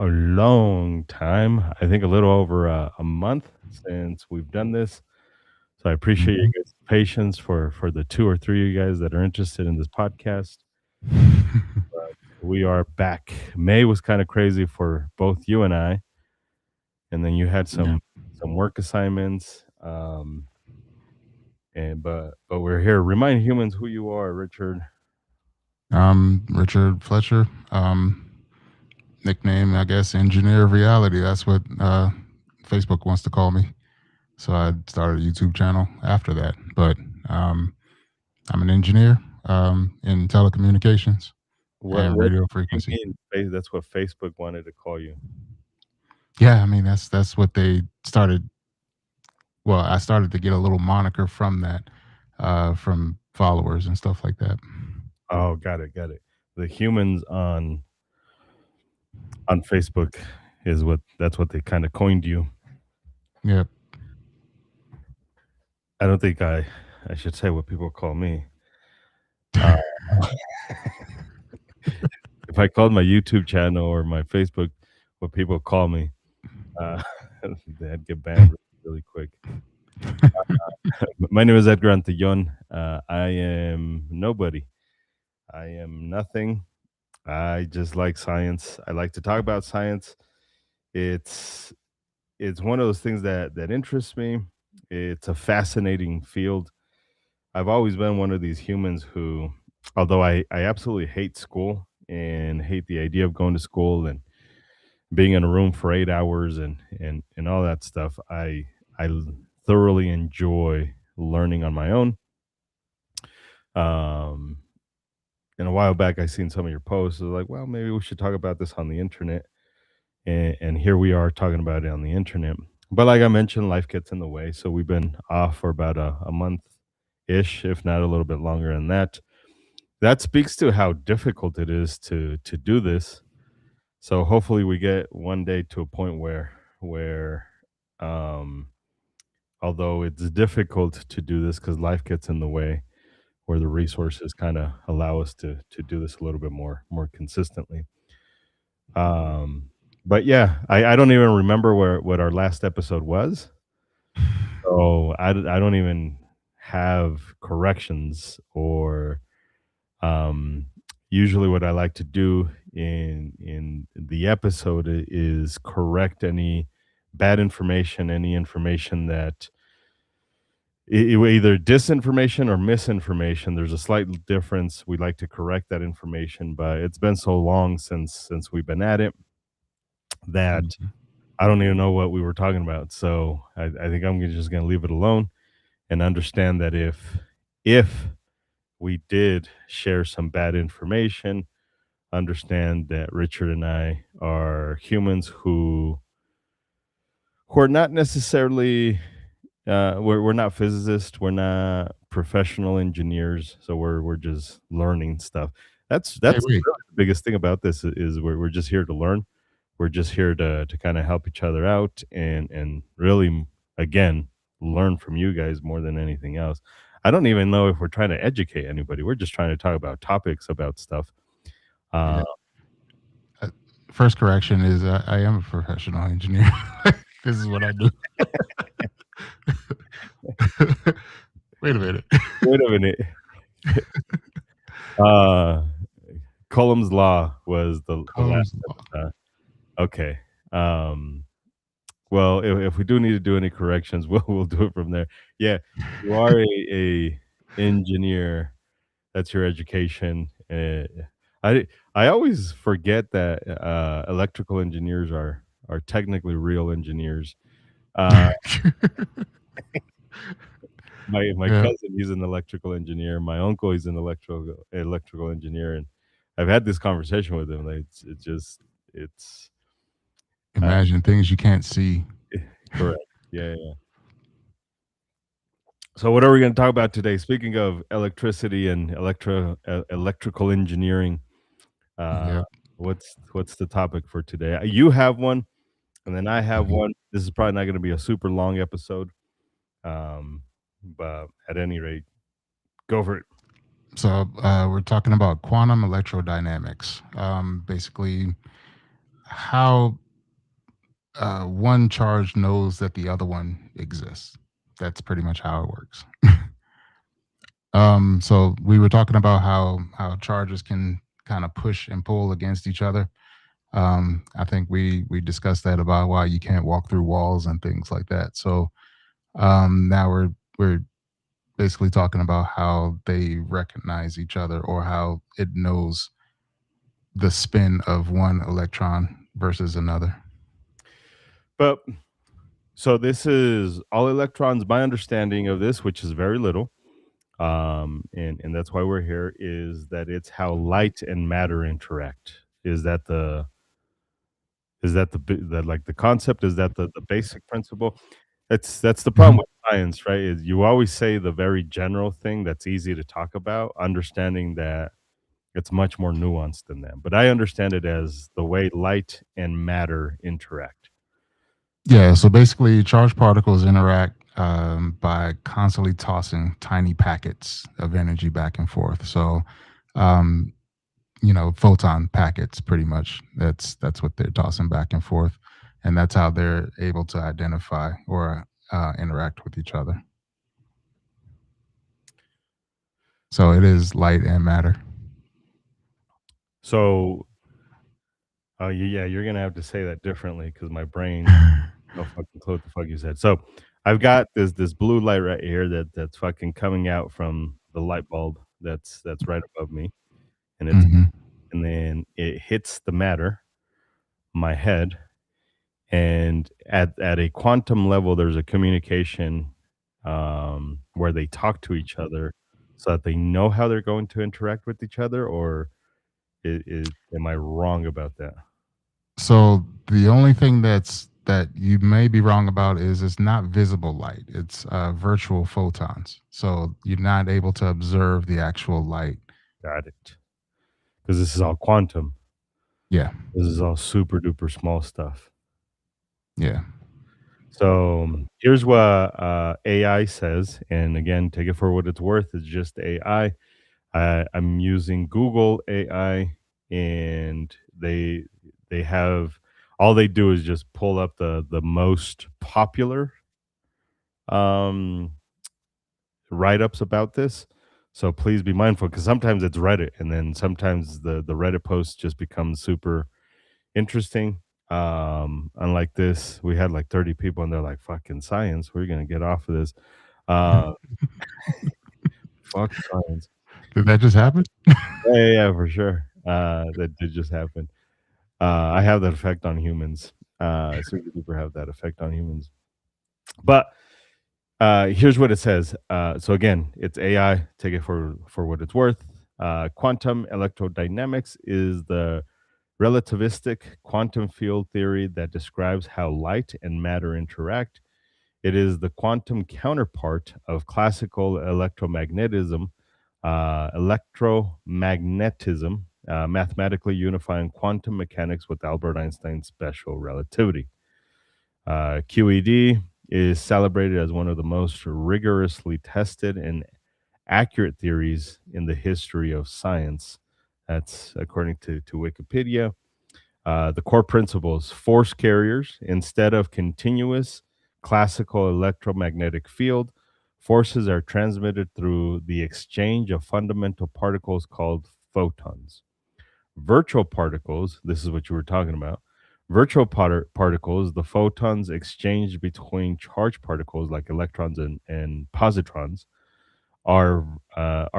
a long time. I think a little over a month since we've done this. So I appreciate you Mhm. guys' patience for the two or three of you guys that are interested in this podcast. We are back. May was kind of crazy for both you and I, and then you had Yeah. some work assignments. And but we're here. Remind humans who you are, Richard. Richard Fletcher. Nickname, I guess, engineer of reality. That's what Facebook wants to call me. So I started a YouTube channel after that. But um, I'm an engineer in telecommunications and What radio do you frequency. mean? That's what Facebook wanted to call you. Yeah, I mean that's what they started. Well, I started to get a little moniker from that, from followers and stuff like that. Oh, got it, got it. The humans on Facebook is that's what they kind of coined you. Yep. I don't think I should say what people call me. Uh, if I called my YouTube channel or my Facebook what people call me, uh, they'd get banned really quick. My name is Edgar Antillon. I am nobody. I am nothing. I just like science. I like to talk about science. It's it's one of those things that interests me. It's a fascinating field. I've always been one of these humans who, although I absolutely hate school and hate the idea of going to school and being in a room for 8 hours and all that stuff, thoroughly enjoy learning on my own. Um, and a while back, I seen some of your posts. I was like, well, maybe we should talk about this on the internet. And here we are talking about it on the internet. But like I mentioned, life gets in the way. So we've been off for about a month ish, if not a little bit longer than that. That speaks to how difficult it is to do this. So hopefully we get one day to a point where um although it's difficult to do this because life gets in the way, where the resources kind of allow us to do this a little bit more consistently. Um but yeah, I don't even remember where what our last episode was. So I don't even have corrections or um usually what I like to do in the episode is correct any bad information, any information that either disinformation or misinformation. There's a slight difference. We like to correct that information, but it's been so long since we've been at it that Mhm. I don't even know what we were talking about. So I think I'm just going to leave it alone and understand that if we did share some bad information, understand that Richard and I are humans who are not necessarily we're not physicists, we're not professional engineers, so we're just learning stuff. Hey, That's wait. really the biggest thing about this is we're just here to learn. We're just here to kind of help each other out and really again learn from you guys more than anything else. I don't even know if we're trying to educate anybody. We're just trying to talk about topics about stuff. Uh, Yeah. Uh, First correction is I am a professional engineer. This is what I do. Wait a minute. Wait a minute. Uh, Cullum's law was the last Comes law. okay. Um, well, if we do need to do any corrections, we'll do it from there. Yeah, you are a engineer. That's your education. I I always forget that electrical engineers are technically real engineers. Uh, my Yeah. cousin, he's an electrical engineer. My uncle, he's an electrical engineer, and I've had this conversation with him. Like, it's just it's uh, Imagine things you can't see. correct. Yeah, yeah. So, what are we going to talk about today? Speaking of electricity and electrical engineering, uh, Yeah. what's the topic for today? You have one, and then I have Mhm. one. This is probably not going to be a super long episode, um, but at any rate, go for it. So we're talking about quantum electrodynamics. Basically, how one charge knows that the other one exists. That's pretty much how it works. So we were talking about how charges can kind of push and pull against each other. I think we discussed that about why you can't walk through walls and things like that. So now we're basically talking about how they recognize each other, or how it knows the spin of one electron versus another. But so this is all electrons. My understanding of this, which is very little, and that's why we're here, is that it's how light and matter interact. Is that the that like the concept? Is that the basic principle? That's the problem Mhm. with science, right? Is you always say the very general thing that's easy to talk about, understanding that it's much more nuanced than that. But I understand it as the way light and matter interact. Yeah, so basically, charged particles interact by constantly tossing tiny packets of energy back and forth. So, um, photon packets, pretty much. That's what they're tossing back and forth, and that's how they're able to identify or interact with each other. So it is light and matter. So, yeah, you're gonna have to say that differently because my brain, no fucking clue what the fuck you said. So, I've got this blue light right here that's fucking coming out from the light bulb that's right above me, and it's Hmm. and then it hits the matter, my head, and at a quantum level, there's a communication where they talk to each other so that they know how they're going to interact with each other, or am I wrong about that? So the only thing that you may be wrong about is it's not visible light. It's virtual photons. So you're not able to observe the actual light. Got it. Because this is all quantum. Yeah, This is all super duper small stuff. yeah. So here's what AI says, and again, take it for what it's worth. It's just AI. I'm using Google AI, and they have all they do is just pull up the most popular um, write ups about this. So please be mindful because sometimes it's Reddit, and then sometimes the Reddit post just becomes super interesting. Unlike this, we had like 30 people, and they're like, "Fucking science, we're gonna get off of this." Uh, fuck science. Did that just happen? Yeah, for sure. That did just happen. I have that effect on humans. Super duper have that effect on humans. But here's what it says. So again, it's AI. Take it for what it's worth. Quantum electrodynamics is the relativistic quantum field theory that describes how light and matter interact. It is the quantum counterpart of classical electromagnetism, mathematically unifying quantum mechanics with Albert Einstein's special relativity. QED is celebrated as one of the most rigorously tested and accurate theories in the history of science. That's according to Wikipedia. The core principles: force carriers, instead of continuous classical electromagnetic field, forces are transmitted through the exchange of fundamental particles called photons. Virtual particles, this is what you were talking about. Virtual particles, the photons exchanged between charged particles like electrons and positrons, are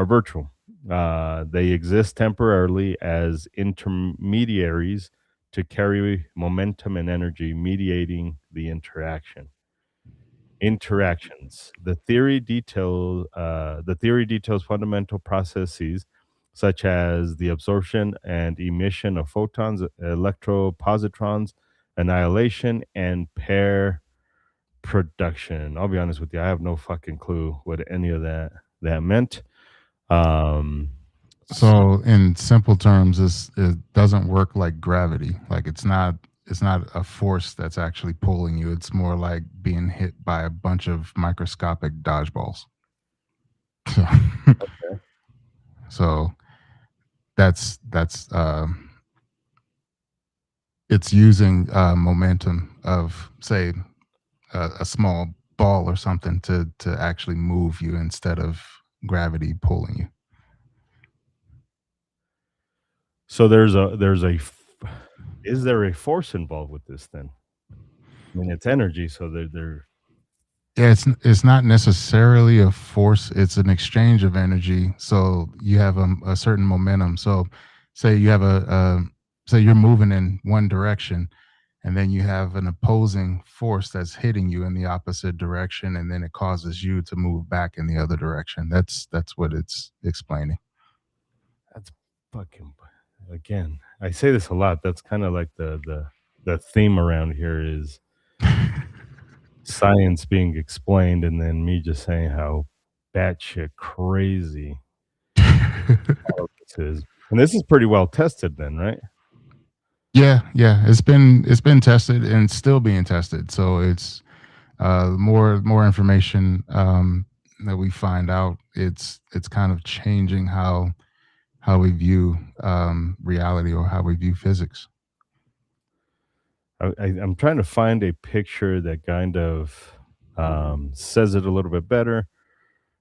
virtual. They exist temporarily as intermediaries to carry momentum and energy, mediating the interaction. Interactions. The theory details fundamental processes such as the absorption and emission of photons, electropositrons, annihilation, and pair production. I'll be honest with you, I have no fucking clue what any of that meant. Um, s- So in simple terms, it doesn't work like gravity. Like it's not a force that's actually pulling you. It's more like being hit by a bunch of microscopic dodgeballs. So, so that's It's using momentum of, say, a small ball or something to actually move you instead of gravity pulling you. So is there a force involved with this then? I mean, it's energy, so there Yeah, it's not necessarily a force. It's an exchange of energy. So you have a certain momentum. So say you have say you're moving in one direction, and then you have an opposing force that's hitting you in the opposite direction, and then it causes you to move back in the other direction. That's what it's explaining. that's fucking again, I say this a lot. That's kinda like the theme around here is science being explained and then me just saying how batshit crazy all of this is. And this is pretty well tested then, right? Yeah, yeah, it's been tested and it's still being tested. So it's more information that we find out. It's kind of changing how we view reality or how we view physics. I'm trying to find a picture that kind of, says it a little bit better.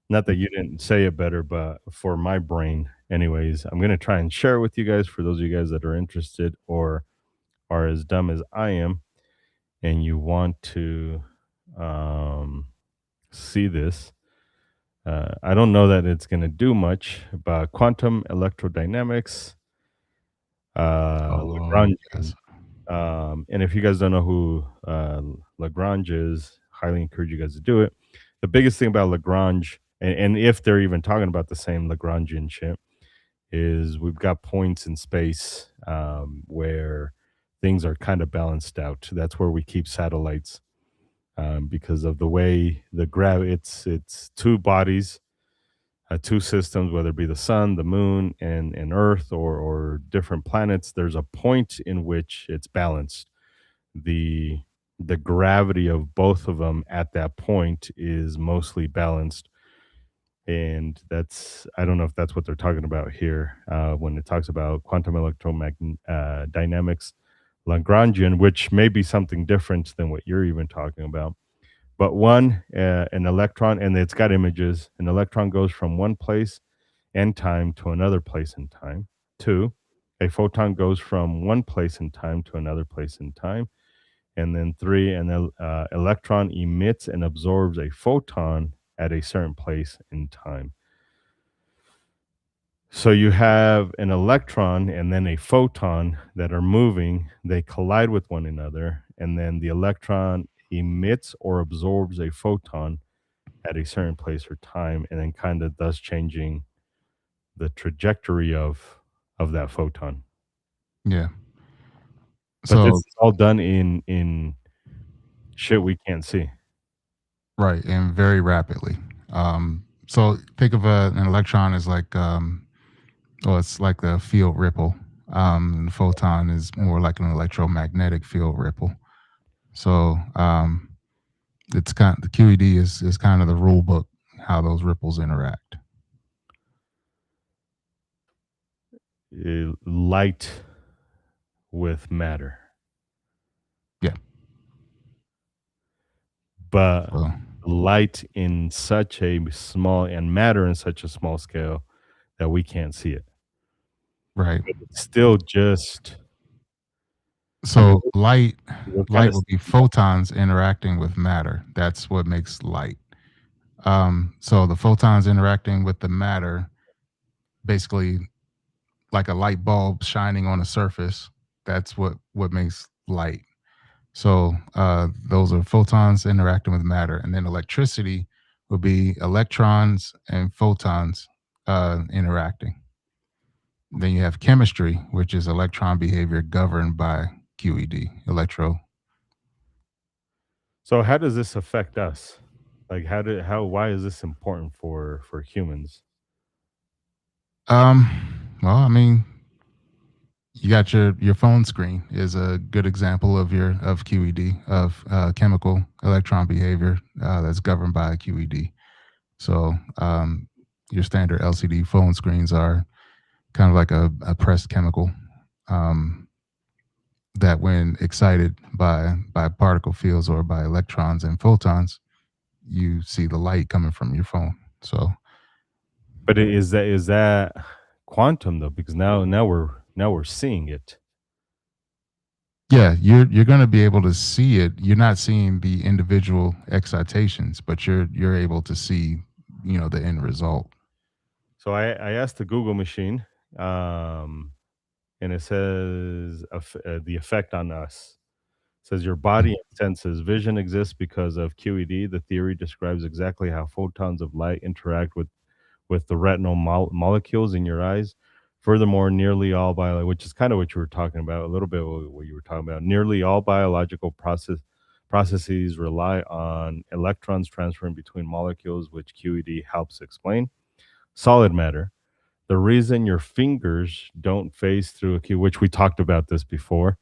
Not that you didn't say it better, but for my brain anyways, I'm gonna try and share it with you guys for those of you guys that are interested or are as dumb as I am and you want to, um, see this. I don't know that it's gonna do much, but quantum electrodynamics, Oh Lagrangian. yes. And if you guys don't know who Lagrange is, highly encourage you guys to do it. The biggest thing about Lagrange, and if they're even talking about the same Lagrangian shit, is we've got points in space where things are kind of balanced out. That's where we keep satellites because of the way the it's two bodies, two systems, whether it be the sun, the moon, and Earth, or different planets. There's a point in which it's balanced. The the gravity of both of them at that point is mostly balanced, and that's, I don't know if that's what they're talking about here when it talks about quantum dynamics Lagrangian, which may be something different than what you're even talking about. But one, an electron, and it's got images, an electron goes from one place and time to another place in time. Two, a photon goes from one place in time to another place in time. And then three, an electron emits and absorbs a photon at a certain place in time. So you have an electron and then a photon that are moving, they collide with one another, and then the electron emits or absorbs a photon at a certain place or time, and then kind of thus changing the trajectory of that photon. Yeah. But this So is all done in shit we can't see. right, and very rapidly. So think of an electron as like well, it's like the field ripple. And the photon is more like an electromagnetic field ripple. So it's kind the QED is kind of the rule book how those ripples interact. Light with matter, Yeah. but So light in such a small and matter in such a small scale that we can't see it. right. But it's still just, I mean, So we're kind light of would be photons interacting with matter. That's what makes light. So the photons interacting with the matter, basically like a light bulb shining on a surface. That's what makes light. So those are photons interacting with matter, and then electricity would be electrons and photons interacting. Then you have chemistry, which is electron behavior governed by QED, electro. so how does this affect us? Like why is this important for humans? Well, I mean, you got your phone screen is a good example of your of QED of chemical electron behavior that's governed by QED. So your standard LCD phone screens are kind of like a pressed chemical. Um, that when excited by particle fields or by electrons and photons, you see the light coming from your phone. So But is that quantum though? Because now we're seeing it. yeah, you're going to be able to see it. You're not seeing the individual excitations, but you're able to see, the end result. So I asked the Google machine, um, and it says the effect on us. It says your body and senses. Vision exists because of QED. The theory describes exactly how photons of light interact with the retinal molecules in your eyes. Furthermore, nearly all which is kind of what you were talking about, a little bit what you were talking about. Nearly all biological processes rely on electrons transferring between molecules, which QED helps explain. Solid matter. The reason your fingers don't phase through a key, which we talked about this before,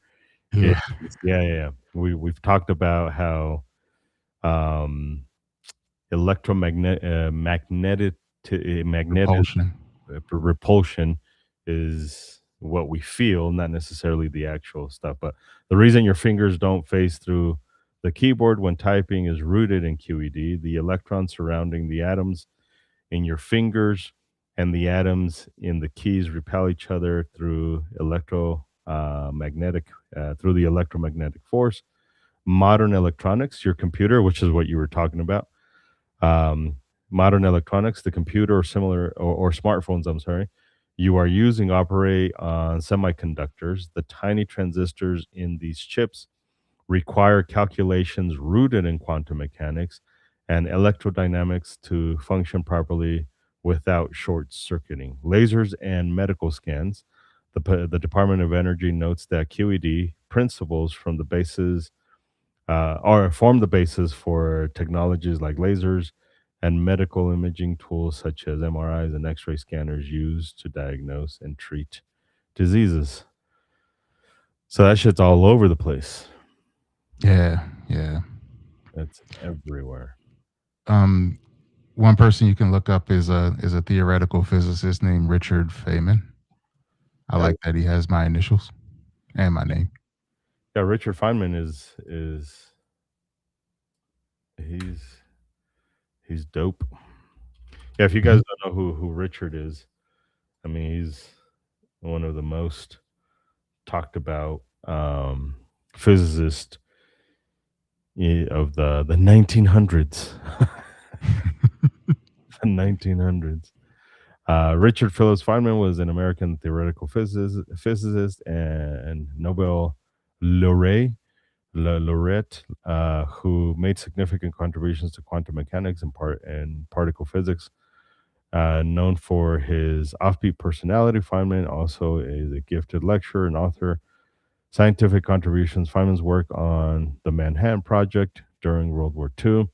is Yeah. yeah, yeah, yeah. We've talked about how um, magnetic Repulsion. repulsion is what we feel, not necessarily the actual stuff. But the reason your fingers don't phase through the keyboard when typing is rooted in QED. The electrons surrounding the atoms in your fingers and the atoms in the keys repel each other through magnetic through the electromagnetic force. Modern electronics, your computer, which is what you were talking about, um, modern electronics, the computer or similar or smartphones, I'm sorry, you are using operate on semiconductors. The tiny transistors in these chips require calculations rooted in quantum mechanics and electrodynamics to function properly without short circuiting. Lasers and medical scans. The Department of Energy notes that QED principles from the basis or form the basis for technologies like lasers and medical imaging tools such as MRIs and X ray scanners used to diagnose and treat diseases. So that shit's all over the place. Yeah, yeah. It's everywhere. Um, One person you can look up is a theoretical physicist named Richard Feynman. I Yeah, like that he has my initials and my name. yeah. Richard Feynman is he's he's dope. Yeah, if you Mhm. guys don't know who Richard is, I mean he's one of the most talked about physicists of the 1900s. The 1900s. Richard Phillips Feynman was an American theoretical physicist and Nobel laureate, laureate who made significant contributions to quantum mechanics and particle physics. Known for his offbeat personality, Feynman also is a gifted lecturer and author. Scientific contributions: Feynman's work on the Manhattan Project during World War II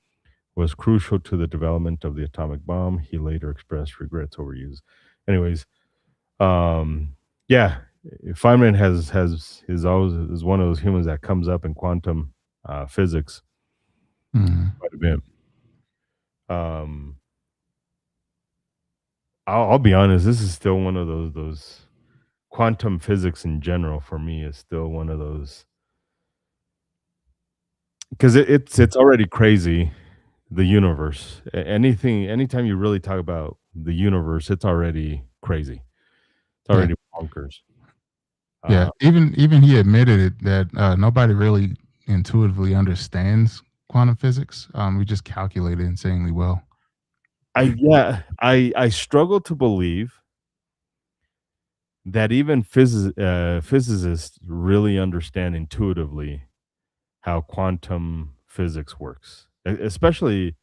was crucial to the development of the atomic bomb. He later expressed regrets over use. Anyways, um, yeah, Feynman has is always is one of those humans that comes up in quantum physics Mhm. quite a bit. Um, I'll be honest, this is still one of those quantum physics in general for me is still one of those because it's already crazy the universe. Anytime you really talk about the universe, it's already crazy. It's Yeah, already bonkers. yeah. Uh, Even he admitted it that nobody really intuitively understands quantum physics. We just calculate it insanely well. I struggle to believe that even physicists really understand intuitively how quantum physics works, especially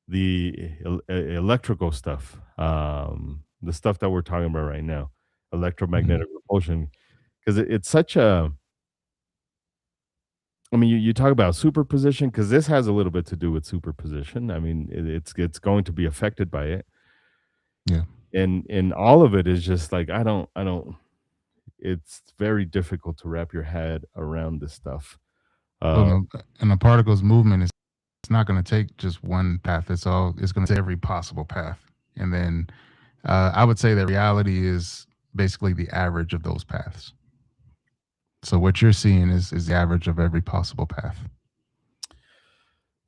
the electrical stuff, the stuff that we're talking about right now, Mhm. electromagnetic repulsion, because it's such a. I mean, you talk about superposition because this has a little bit to do with superposition. I mean, it's going to be affected by it, Yeah. and all of it is just like I don't. It's very difficult to wrap your head around this stuff. Well, Uh, no, and the particles movement is it's not going to take just one path. It's going to take every possible path, and then I would say that reality is basically the average of those paths. So what you're seeing is the average of every possible path.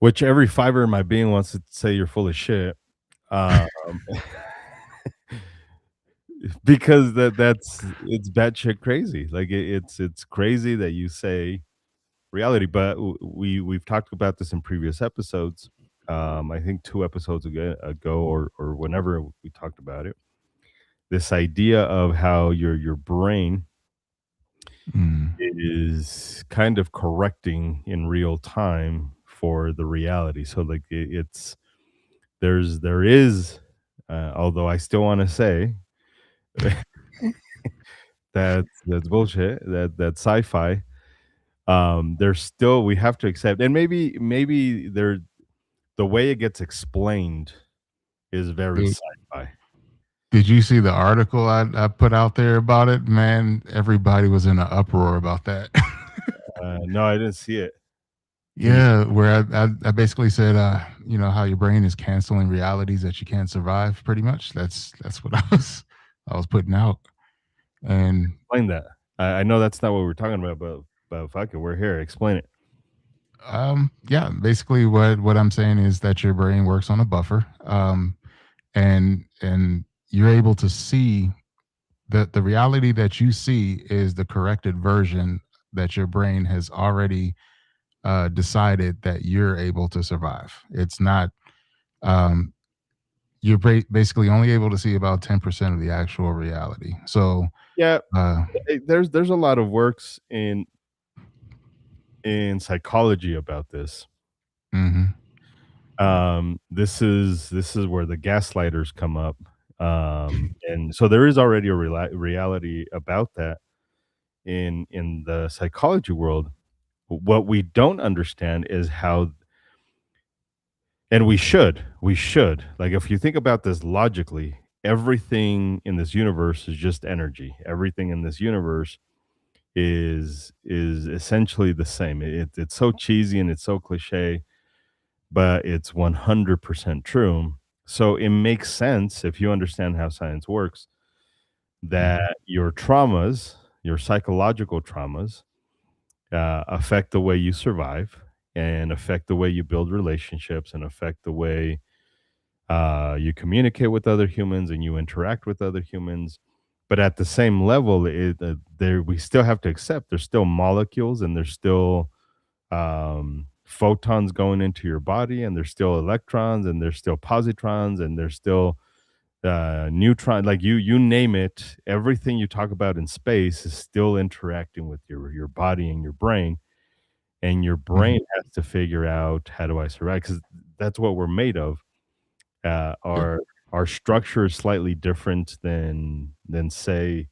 which every fiber in my being wants to say you're full of shit. Um, because that's it's batshit crazy. Like it's crazy that you say reality, but we've talked about this in previous episodes. I think 2 episodes ago or whenever we talked about it. This idea of how your brain Mm. is kind of correcting in real time for the reality. So like it's there is, although I still want to say that's bullshit. That's sci-fi. There's still we have to accept, and maybe there the way it gets explained is very Did, sci-fi. did you see the article I put out there about it? Man, everybody was in an uproar about that. No, I didn't see it. Can you? Yeah, where I basically said, how your brain is canceling realities that you can't survive. Pretty much, that's what I was putting out. And Explain that. I know that's not what we're talking about, but fuck it, we're here. Explain it. yeah, basically what I'm saying is that your brain works on a buffer, and you're able to see the reality that you see is the corrected version that your brain has already decided that you're able to survive. It's not. Um, you're basically only able to see about 10% of the actual reality. So, Yeah, uh, there's a lot of works in psychology about this. mhm, This is where the gaslighters come up. And so there is already a reality about that in the psychology world. What we don't understand is how, and we should like if you think about this logically, everything in this universe is just energy. Everything in this universe is essentially the same. It's so cheesy and it's so cliche, but it's 100% true. So it makes sense if you understand how science works mhm, that your traumas, your psychological traumas, affect the way you survive and affect the way you build relationships and affect the way you communicate with other humans and you interact with other humans. But at the same level, there we still have to accept there's still molecules and there's still photons going into your body, and there's still electrons, and there's still positrons, and there's still neutron. Like you name it, everything you talk about in space is still interacting with your body and your brain, and your mhm. brain has to figure out how do I survive because that's what we're made of. uh, Yep, our our structure is slightly different than say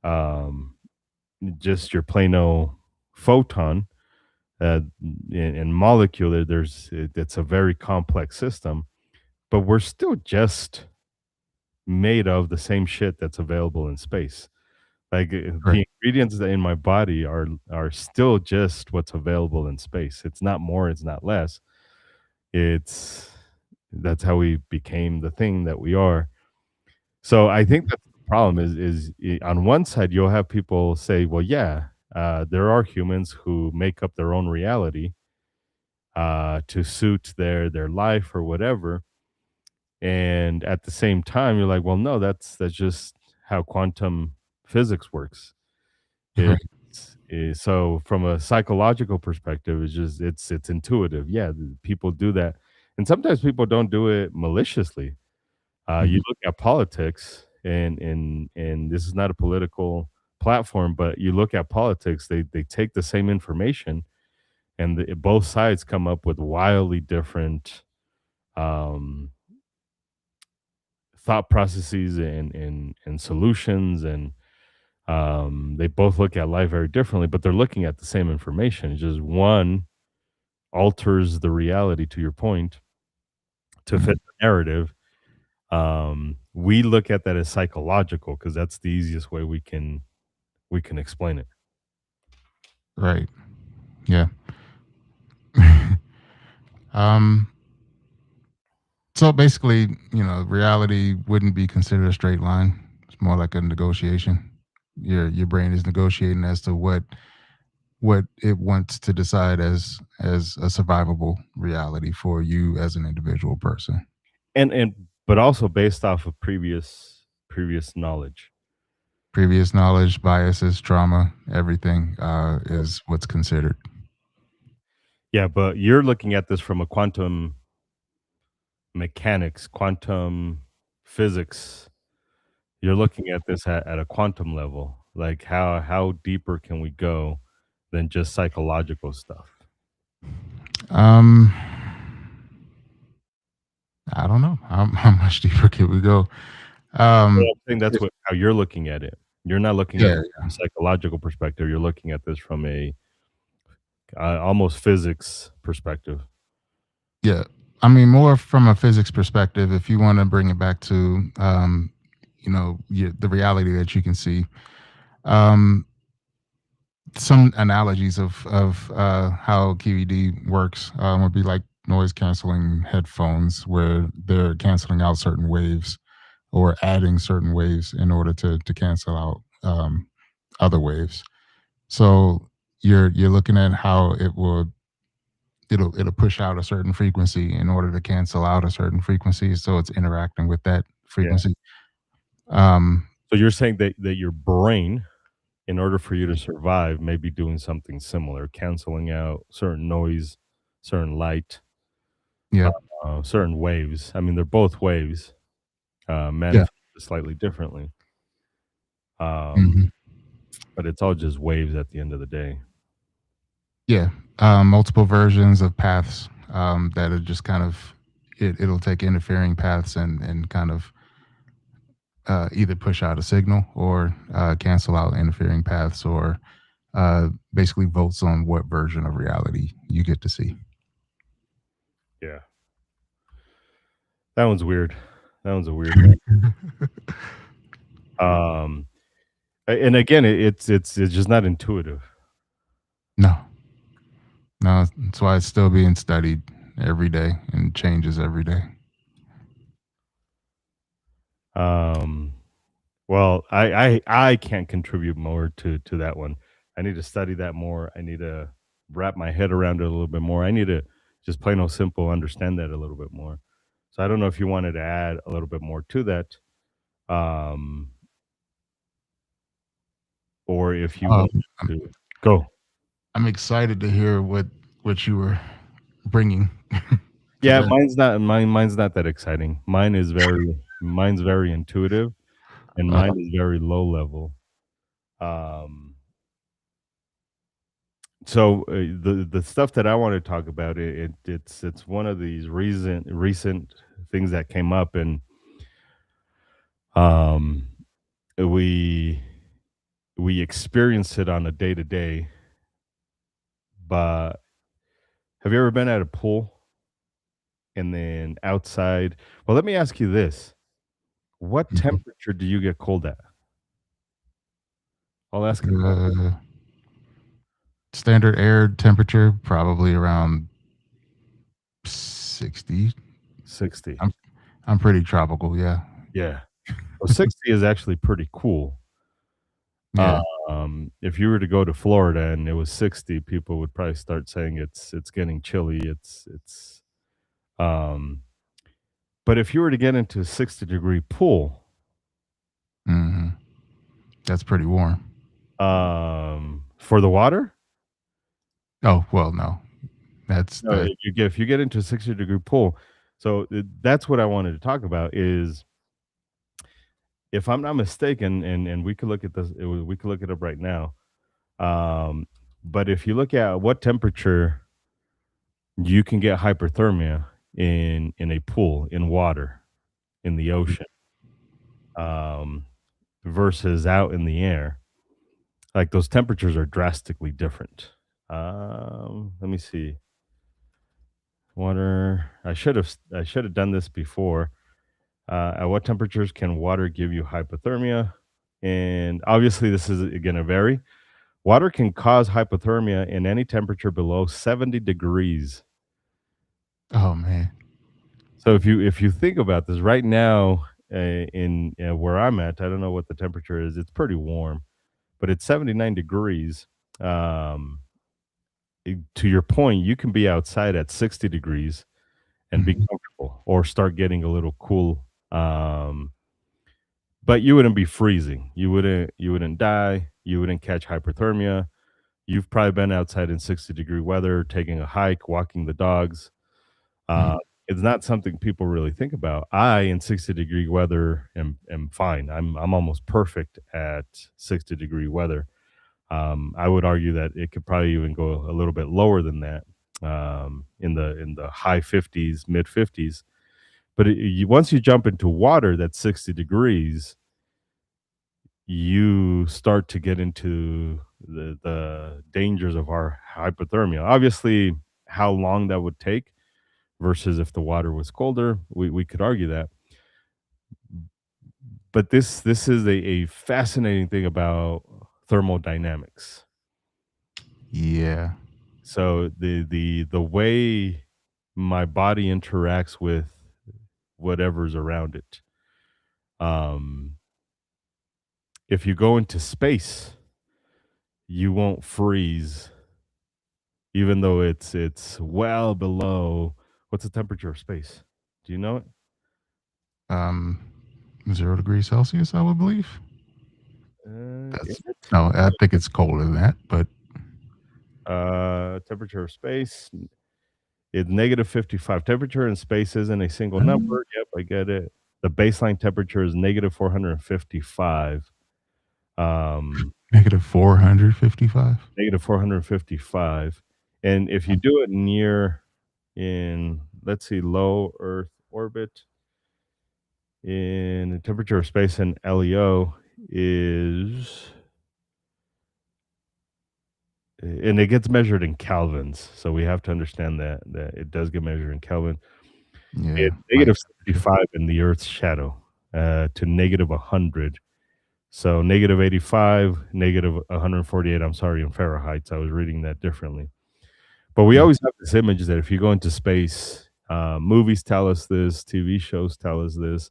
um, just your plain old photon and molecule. It's a very complex system, but we're still just made of the same shit that's available in space. Like right. the ingredients that in my body are still just what's available in space. It's not more, it's not less. It's That's how we became the thing that we are. So I think that's the problem on one side you'll have people say, well, yeah, there are humans who make up their own reality to suit their life or whatever. And at the same time, you're like, well, no, that's just how quantum physics works. Right. So from a psychological perspective, it's intuitive. Yeah, people do that, and sometimes people don't do it maliciously. You Mhm. look at politics, and this is not a political platform, but you look at politics, they take the same information, and both sides come up with wildly different um, thought processes and solutions, and they both look at life very differently, but they're looking at the same information. It's just one alters the reality, to your point, to fit Mhm. the narrative. We look at that as psychological because that's the easiest way we can explain it. Right. Yeah. um. So basically, reality wouldn't be considered a straight line. It's more like a negotiation. Your brain is negotiating as to what it wants to decide as a survivable reality for you as an individual person. And but also based off of previous knowledge. Previous knowledge, biases, trauma, everything is what's considered. Yeah, but you're looking at this from a quantum mechanics, quantum physics. You're looking at this at a quantum level. Like how deeper can we go than just psychological stuff? Um, I don't know how much deeper can we go. Well, Um, I'm saying that's if, what how you're looking at it. You're not looking at yeah, this from a psychological perspective. You're looking at this from a almost physics perspective. yeah. I mean, more from a physics perspective. If you want to bring it back to, the reality that you can see. Um, some analogies of how QED works would be like noise canceling headphones, where they're canceling out certain waves or adding certain waves in order to cancel out other waves. So you're looking at how it'll push out a certain frequency in order to cancel out a certain frequency. So it's interacting with that Yeah. frequency. Um, So you're saying that your brain, in order for you to survive, may be doing something similar, canceling out certain noise, certain light, yeah, certain waves. I mean, they're both waves, yeah, manifested slightly differently, um, hmm but it's all just waves at the end of the day. yeah. Multiple versions of paths that are just kind of it'll take interfering paths and kind of either push out a signal or cancel out interfering paths or basically votes on what version of reality you get to see. Yeah, that one's weird. That one's a weird one. Um, and again, it's just not intuitive. No, no, that's why it's still being studied every day and changes every day. Um, well, I can't contribute more to that one. I need to study that more. I need to wrap my head around it a little bit more. I need to just plain old simple understand that a little bit more. So I don't know if you wanted to add a little bit more to that, um, or if you Um, wanted to go. I'm excited to hear what you were bringing to Yeah, that. mine's not that exciting. Mine's very intuitive, and Uh, mine is very low level. Um, so the stuff that I want to talk about it's one of these recent things that came up, and um, we we experience it on a day to day. But have you ever been at a pool and then outside? Well, let me ask you this: what mhm. temperature do you get cold at? I'll ask it that. uh, Standard air temperature probably around 60. 60. I'm I'm pretty tropical. Yeah, Yeah. Well, 60 is actually pretty cool. yeah. If you were to go to Florida and it was 60, people would probably start saying it's getting chilly. Um, but if you were to get into a 60-degree pool, hmm That's pretty warm. for the water, Oh well, no, that's no, that. if you get into a 60-degree pool, so that's what I wanted to talk about is if I'm not mistaken, and we could look at this, we could look it up right now. Um, but if you look at what temperature you can get hyperthermia in a pool, in water, in the ocean, um, versus out in the air. Like those temperatures are drastically different. Let me see. Water. I should have done this before. At what temperatures can water give you hypothermia? And obviously, this is going to vary. Water can cause hypothermia in any temperature below 70 degrees. Oh man. So if you think about this right now, in where I'm at, I don't know what the temperature is. It's pretty warm. But at 79 degrees, um, to your point, you can be outside at 60 degrees and be Mhm. comfortable or start getting a little cool. But you wouldn't be freezing. You wouldn't die. You wouldn't catch hyperthermia. You've probably been outside in 60-degree weather, taking a hike, walking the dogs. Uh, Mhm. it's not something people really think about. I, in 60-degree weather, am fine. I'm almost perfect at 60-degree weather. I would argue that it could probably even go a little bit lower than that, in the high 50s, mid 50s. But once you jump into water that's 60 degrees, you start to get into the dangers of our hypothermia. Obviously, how long that would take versus if the water was colder, we could argue that. But this is a fascinating thing about thermodynamics. Yeah. So the way my body interacts with whatever's around it. Um, if you go into space, you won't freeze, even though it's well below. What's the temperature of space? Do you know it? Um, 0 degrees Celsius, I would believe. Is That's it? no, I think it's colder than that, but Temperature of space is negative 55. Temperature in space isn't a single um, number. Yep, I get it. The baseline temperature is negative 455. Um, negative 455. Negative 455. And if you Um, do it near in, let's see, low Earth orbit, in the temperature of space in LEO is, and it gets measured in kelvins. So we have to understand that it does get measured in Kelvin. yeah, It's light negative temperature. 65 in the Earth's shadow, to negative 100. So negative 85, negative 148. I'm sorry, in Fahrenheit. I was reading that differently. But we Mm, always have this image that if you go into space, movies tell us this, TV shows tell us this.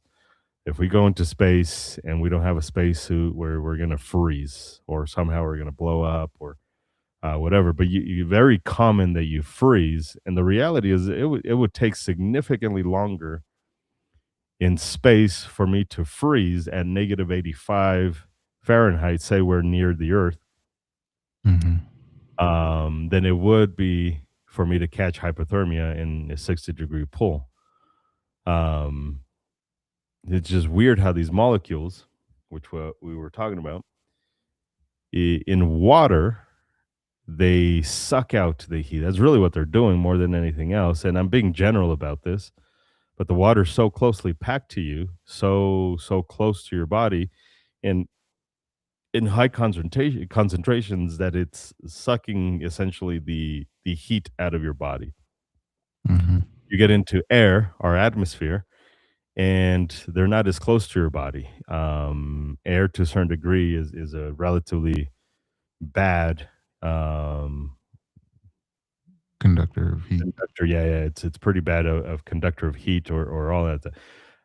If we go into space and we don't have a spacesuit, where we're going to freeze or somehow we're going to blow up or whatever. But very common that you freeze. And the reality is, it would take significantly longer in space for me to freeze at negative 85 Fahrenheit, say we're near the Earth, mhm. than it would be for me to catch hypothermia in a 60-degree pool. Um, it's just weird how these molecules, which we were talking about, in water, they suck out the heat. That's really what they're doing more than anything else. And I'm being general about this, but the water's so closely packed to you, so close to your body, and in high concentrations that it's sucking essentially the heat out of your body. Mhm. You get into air, our atmosphere, and they're not as close to your body. Air, to a certain degree, is a relatively bad um, Conductor of heat. conductor. Yeah, yeah, it's pretty bad of conductor of heat or all that.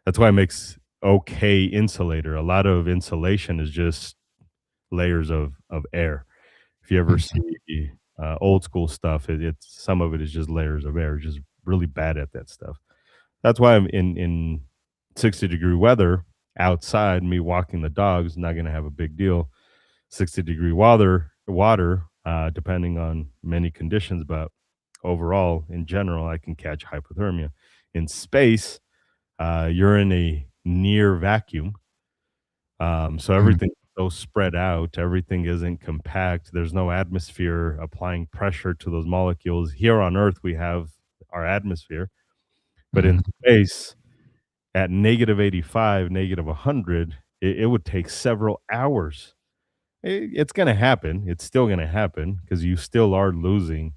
That's why it makes okay insulator. A lot of insulation is just layers of air. If you ever Mhm. see old school stuff, it's some of it is just layers of air. Just really bad at that stuff. That's why I'm in 60-degree weather outside. Me walking the dogs not going to have a big deal. 60-degree water, depending on many conditions, but overall, in general, I can catch hypothermia. In space, you're in a near vacuum, so Mm, everything's so spread out. Everything isn't compact. There's no atmosphere applying pressure to those molecules. Here on Earth, we have our atmosphere, but in mhm. space, at negative 85, negative 100, it would take several hours. It's going to happen. It's still going to happen because you still are losing.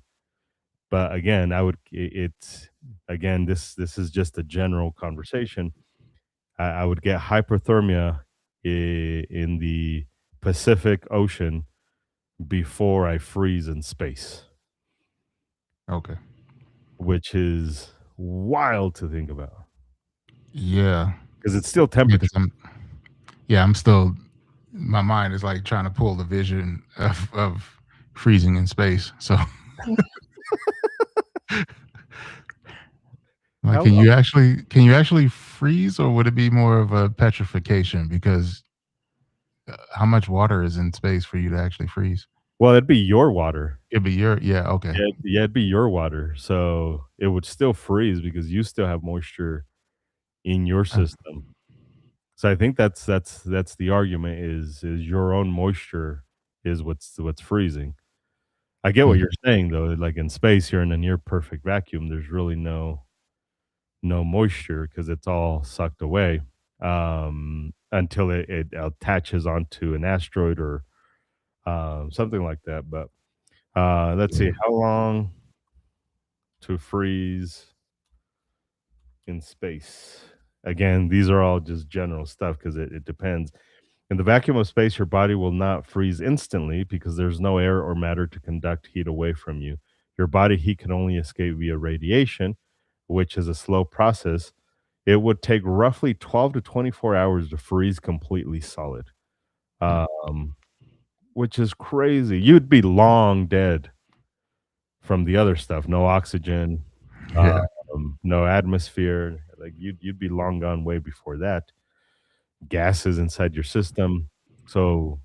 But again, it's again, this is just a general conversation. I would get hyperthermia in the Pacific Ocean before I freeze in space, Okay. which is wild to think about Yeah. because it's still Yeah, 'cause temperature. I'm yeah, I'm still my mind is like trying to pull the vision of freezing in space. So, like, How long? can you actually freeze, or would it be more of a petrification? Because how much water is in space for you to actually freeze? Well, it'd be your water. It'd be your yeah. Okay. Yeah, it'd be your water. So it would still freeze because you still have moisture in your Uh, system. So I think that's the argument is your own moisture is what's freezing. I get what mm, you're saying though. Like in space, you're in a near perfect vacuum. There's really no moisture because it's all sucked away until it attaches onto an asteroid or something like that. But let's see, yeah. how long to freeze in space? Again, these are all just general stuff because it depends. In the vacuum of space, your body will not freeze instantly because there's no air or matter to conduct heat away from you. Your body heat can only escape via radiation, which is a slow process. It would take roughly 12 to 24 hours to freeze completely solid, Mm. um, which is crazy. You'd be long dead from the other stuff. No oxygen, Yeah. no atmosphere. Like you'd be long gone way before that. Gases inside your system. So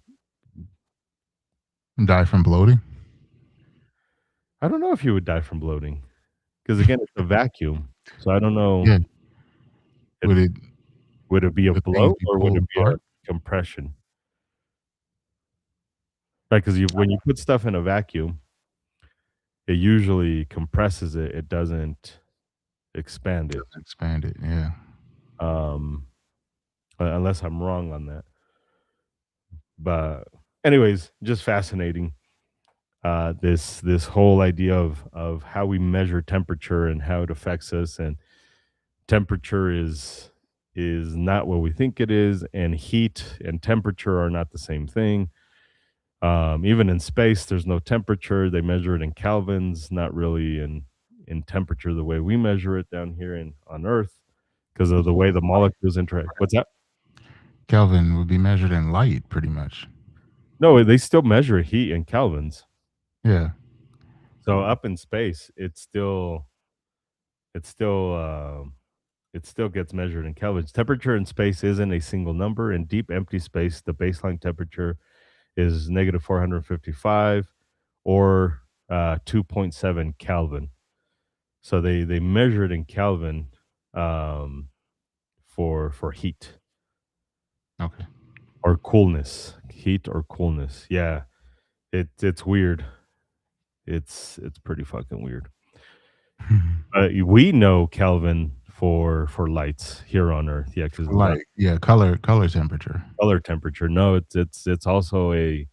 Die from bloating. I don't know if you would die from bloating because again, it's a vacuum. So I don't know. Yeah. It, Would it would it be a would things bloat be or would pulled it be a apart? compression? Right? Because when you put stuff in a vacuum, it usually compresses it. It doesn't expand it. Doesn't expand it. Yeah. Um, unless I'm wrong on that. But anyways, just fascinating. This whole idea of how we measure temperature and how it affects us, and temperature is not what we think it is, and heat and temperature are not the same thing. Even in space, there's no temperature. They measure it in kelvins, not really in temperature the way we measure it down here in on Earth because of the way the molecules interact. What's that? Kelvin would be measured in light, pretty much. No, they still measure heat in kelvins. Yeah. So up in space, it's still it still gets measured in kelvins. Temperature in space isn't a single number. In deep empty space, the baseline temperature is negative 455 or 2.7 Kelvin. So they measure it in Kelvin um, for heat Okay. or coolness, heat or coolness. Yeah, it's weird. It's pretty fucking weird. We know Kelvin for lights here on Earth. Yeah, because Like yeah, color temperature. color temperature. No, it's also a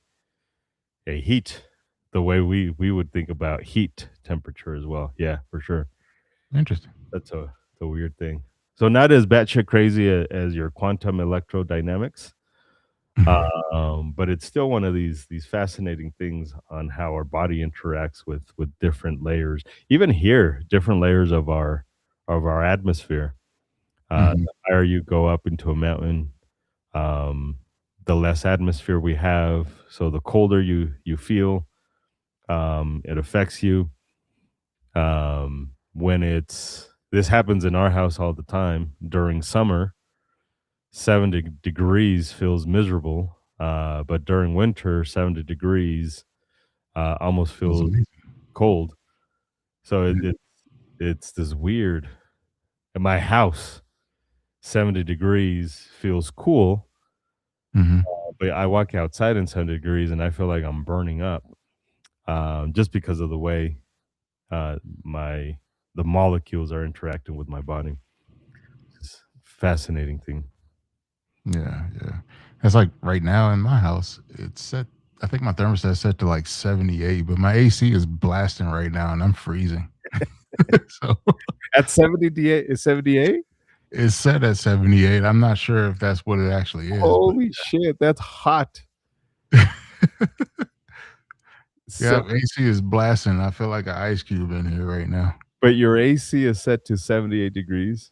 heat. The way we would think about heat temperature as well. Yeah, for sure. Interesting. That's a weird thing. So not as batshit crazy as your quantum electrodynamics, but it's still one of these fascinating things on how our body interacts with different layers. Even here, different layers of our atmosphere. Mhm. The higher you go up into a mountain, um, the less atmosphere we have. So the colder you feel, it affects you. When it's this happens in our house all the time during summer. 70 degrees feels miserable, but during winter, 70 degrees almost Feels feels amazing. cold. So Yeah. it's this weird. In my house, 70 degrees feels cool, Mhm. but I walk outside in 70 degrees and I feel like I'm burning up just because of the way my the molecules are interacting with my body. It's a fascinating thing. Yeah, yeah. It's like right now in my house, it's set. I think my thermostat set to like 78, but my AC is blasting right now, and I'm freezing. So At 78? it's set at 78. I'm not sure if that's what it actually is, but Holy shit, that's hot. yeah, So AC is blasting. I feel like an ice cube in here right now. but your AC is set to 78 degrees?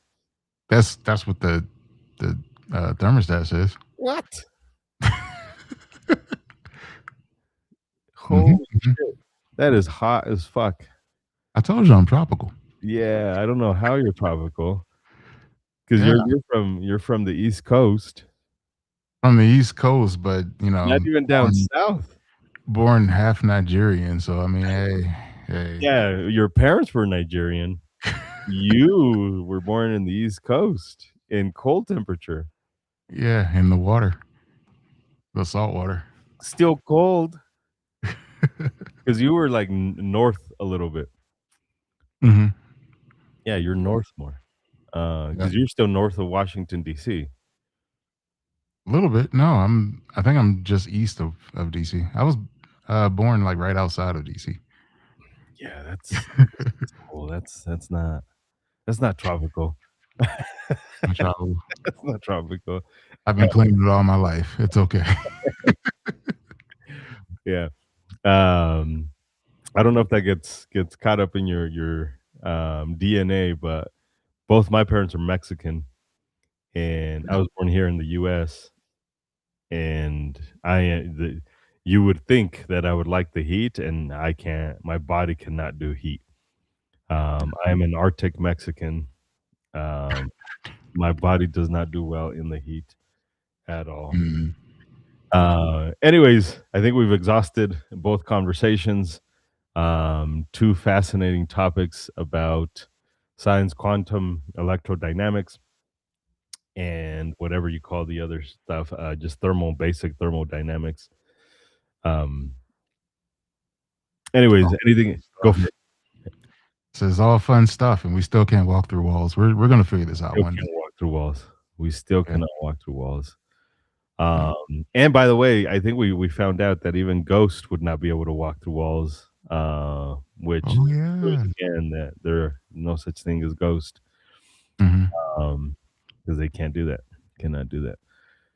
That's what the thermostat says. What? Mhm, Holy mhm. shit. That is hot as fuck. I told you I'm tropical. Yeah, I don't know how you're tropical, 'cause Yeah, you're from the East Coast, from the East Coast, but, not even down born south. born half Nigerian, so, I mean, hey. Yeah, your parents were Nigerian. You were born in the East Coast in cold temperature. Yeah, in the water, the salt water. Still cold, 'cause you were, like, n north a little bit. Mhm. Yeah, you're north more, Yeah. 'cause you're still north of Washington, DC. A little bit. No, I think I'm just east of DC. I was, born, like, right outside of DC. Yeah, that's cool. That's not tropical. I travel. That's not tropical. I've been claiming it all my life. It's okay. Yeah. Um, I don't know if that gets caught up in your DNA, but both my parents are Mexican, and I Yeah. was born here in the US, and you would think that I would like the heat, and I can't. My body cannot do heat. I am an Arctic Mexican. Um, my body does not do well in the heat at all. Mhm. Anyways, I think we've exhausted both conversations. Two fascinating topics about science, quantum, electrodynamics, and whatever you call the other stuff, just basic thermodynamics. Um, anyways, All anything, go for stuff. it. This is all fun stuff, and we still can't walk through walls. We're gonna figure this out Still one day. can't walk through walls. We still Yeah. cannot walk through walls. No. And by the way, I think we found out that even ghosts would not be able to walk through walls, which Oh, proves yeah. again that there no such thing as ghost, Mhm. because they can't do that. Cannot do that.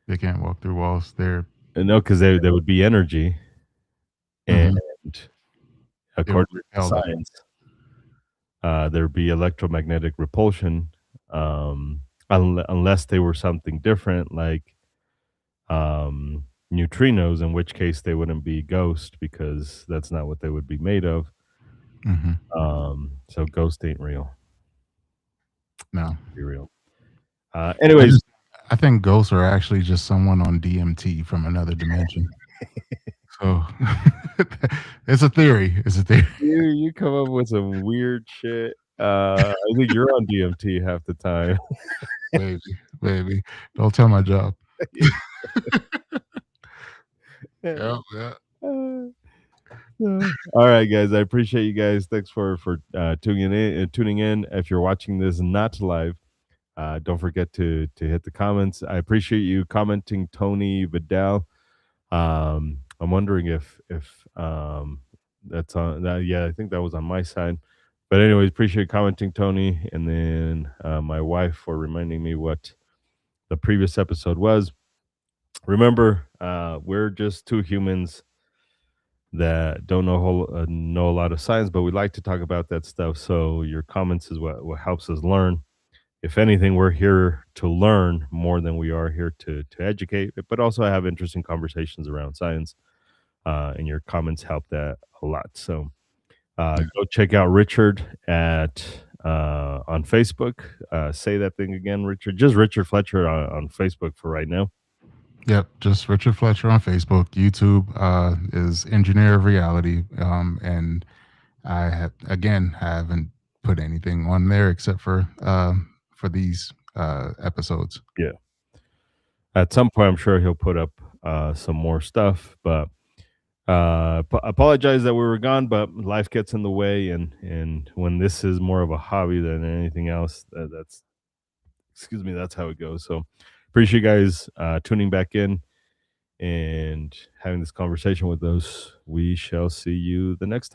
They can't walk through walls. And no, because they would be energy, and Mhm. They would according to repel that. science, there'd be electromagnetic repulsion, unless they were something different, like neutrinos, in which case they wouldn't be ghost because that's not what they would be made of. Mhm. So ghost ain't real. No. Be real. I Anyways, just I think ghosts are actually just someone on DMT from another dimension. So, it's a theory. It's a theory. you come up with some weird shit. I think you're on DMT half the time. Maybe, maybe. Don't tell my job. Yeah. Yeah, yeah. Uh, all right, guys. I appreciate you guys. Thanks for tuning in. If you're watching this not live, don't forget to hit the comments. I appreciate you commenting, Tony Vidal. I'm wondering if that's on that. Yeah, I think that was on my side. But anyways, appreciate commenting, Tony, and then my wife for reminding me what the previous episode was. Remember, we're just two humans that don't know a lot of science, but we like to talk about that stuff. So your comments is what helps us learn. If anything, we're here to learn more than we are here to educate, but also have interesting conversations around science. And your comments help that a lot. So Yeah. go check out Richard at on Facebook. Say that thing again, Richard. Just Richard Fletcher on Facebook for right now. Yep, just Richard Fletcher on Facebook. YouTube is Engineer of Reality, and I haven't put anything on there except for these episodes. Yeah. At some point, I'm sure he'll put up some more stuff, but apologize that we were gone, but life gets in the way, and when this is more of a hobby than anything else, that's excuse me, that's how it goes. So appreciate you guys tuning back in and having this conversation with us. We shall see you the next time.